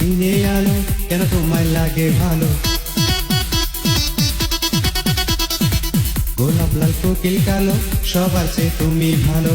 দিনে আলো কেন তোমায় লাগে ভালো। গোলাপ লাল কোকিল কালো সবার চেয়ে তুমি ভালো।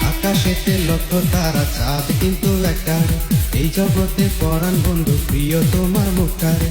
আকাশেতে লক্ষ তারা চাঁদ কিন্তু একটা, এই জগতে পরাণ বন্ধু প্রিয় তোমার মুখটারে।